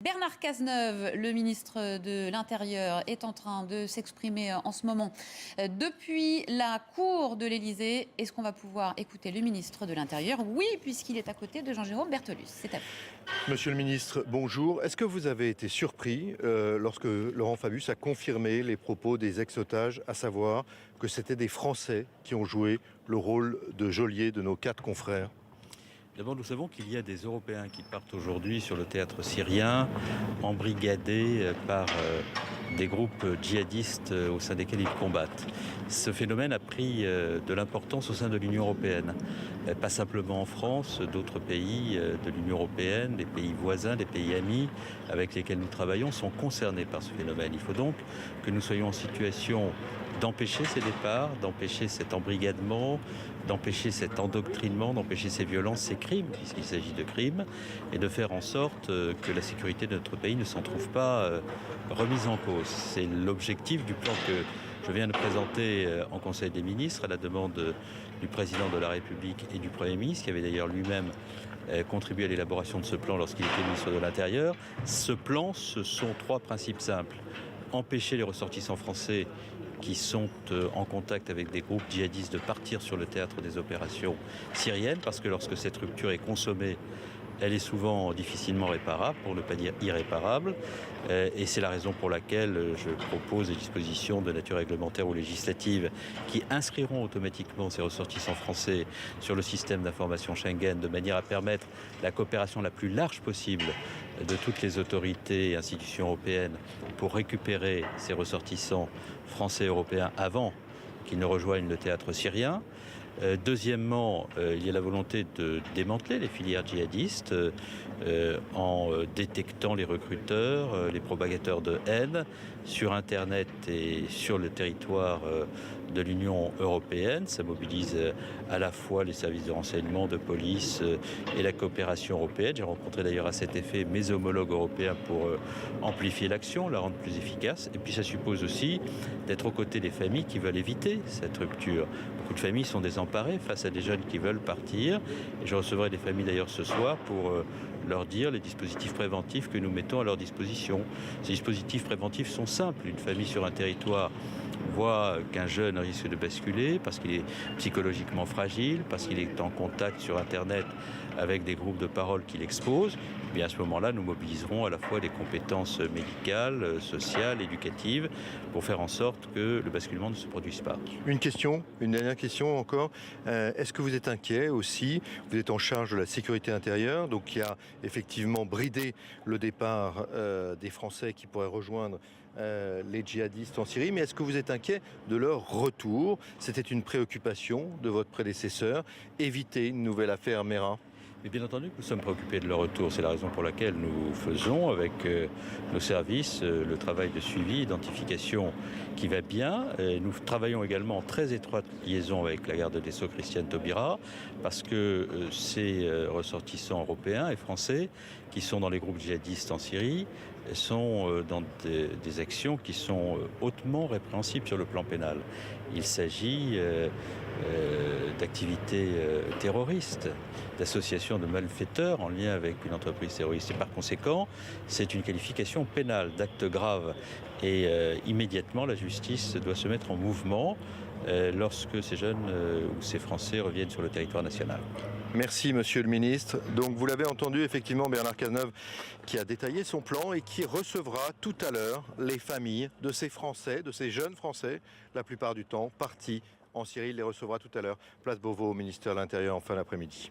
Bernard Cazeneuve, le ministre de l'Intérieur, est en train de s'exprimer en ce moment depuis la cour de l'Élysée. Est-ce qu'on va pouvoir écouter le ministre de l'Intérieur? Oui, puisqu'il est à côté de Jean-Jérôme Bertolus. C'est à vous. Monsieur le ministre, bonjour. Est-ce que vous avez été surpris lorsque Laurent Fabius a confirmé les propos des ex-otages, à savoir que c'était des Français qui ont joué le rôle de geôliers de nos 4 confrères? D'abord, nous savons qu'il y a des Européens qui partent aujourd'hui sur le théâtre syrien, embrigadés par des groupes djihadistes au sein desquels ils combattent. Ce phénomène a pris de l'importance au sein de l'Union européenne. Pas simplement en France, d'autres pays de l'Union européenne, des pays voisins, des pays amis avec lesquels nous travaillons sont concernés par ce phénomène. Il faut donc que nous soyons en situation d'empêcher ces départs, d'empêcher cet embrigadement, d'empêcher cet endoctrinement, d'empêcher ces violences, ces crimes, puisqu'il s'agit de crimes, et de faire en sorte que la sécurité de notre pays ne s'en trouve pas remise en cause. C'est l'objectif du plan que je viens de présenter en Conseil des ministres à la demande du Président de la République et du Premier ministre, qui avait d'ailleurs lui-même contribué à l'élaboration de ce plan lorsqu'il était ministre de l'Intérieur. Ce plan, ce sont 3 principes simples. Empêcher les ressortissants français qui sont en contact avec des groupes djihadistes de partir sur le théâtre des opérations syriennes, parce que lorsque cette rupture est consommée, elle est souvent difficilement réparable, pour ne pas dire irréparable, et c'est la raison pour laquelle je propose des dispositions de nature réglementaire ou législative qui inscriront automatiquement ces ressortissants français sur le système d'information Schengen, de manière à permettre la coopération la plus large possible de toutes les autorités et institutions européennes pour récupérer ces ressortissants français et européens avant qu'ils ne rejoignent le théâtre syrien. Deuxièmement, il y a la volonté de démanteler les filières djihadistes en détectant les recruteurs, les propagateurs de haine sur Internet et sur le territoire de l'Union européenne. Ça mobilise à la fois les services de renseignement, de police et la coopération européenne. J'ai rencontré d'ailleurs à cet effet mes homologues européens pour amplifier l'action, la rendre plus efficace. Et puis ça suppose aussi d'être aux côtés des familles qui veulent éviter cette rupture. Beaucoup de familles sont désemparées face à des jeunes qui veulent partir. Et je recevrai des familles d'ailleurs ce soir pour leur dire les dispositifs préventifs que nous mettons à leur disposition. Ces dispositifs préventifs sont simples. Une famille sur un territoire voit qu'un jeune risque de basculer parce qu'il est psychologiquement fragile, parce qu'il est en contact sur Internet avec des groupes de parole qui l'exposent. Et à ce moment-là, nous mobiliserons à la fois des compétences médicales, sociales, éducatives, pour faire en sorte que le basculement ne se produise pas. Une dernière question encore. Est-ce que vous êtes inquiet aussi? Vous êtes en charge de la sécurité intérieure, donc qui a effectivement bridé le départ des Français qui pourraient rejoindre les djihadistes en Syrie. Mais est-ce que vous êtes inquiet de leur retour? C'était une préoccupation de votre prédécesseur, éviter une nouvelle affaire Mera. Mais bien entendu que nous sommes préoccupés de leur retour. C'est la raison pour laquelle nous faisons avec nos services le travail de suivi, d'identification qui va bien. Et nous travaillons également en très étroite liaison avec la garde des Sceaux, Christiane Taubira, parce que ces ressortissants européens et français qui sont dans les groupes djihadistes en Syrie sont dans des actions qui sont hautement répréhensibles sur le plan pénal. Il s'agit d'activités terroristes, d'associations de malfaiteurs en lien avec une entreprise terroriste. Et par conséquent, c'est une qualification pénale d'acte grave. Et immédiatement, la justice doit se mettre en mouvement lorsque ces jeunes ou ces Français reviennent sur le territoire national. Merci Monsieur le Ministre. Donc vous l'avez entendu, effectivement, Bernard Cazeneuve qui a détaillé son plan et qui recevra tout à l'heure les familles de ces Français, de ces jeunes Français, la plupart du temps partis en Syrie. Il les recevra tout à l'heure, place Beauvau, au ministère de l'Intérieur, en fin d'après-midi.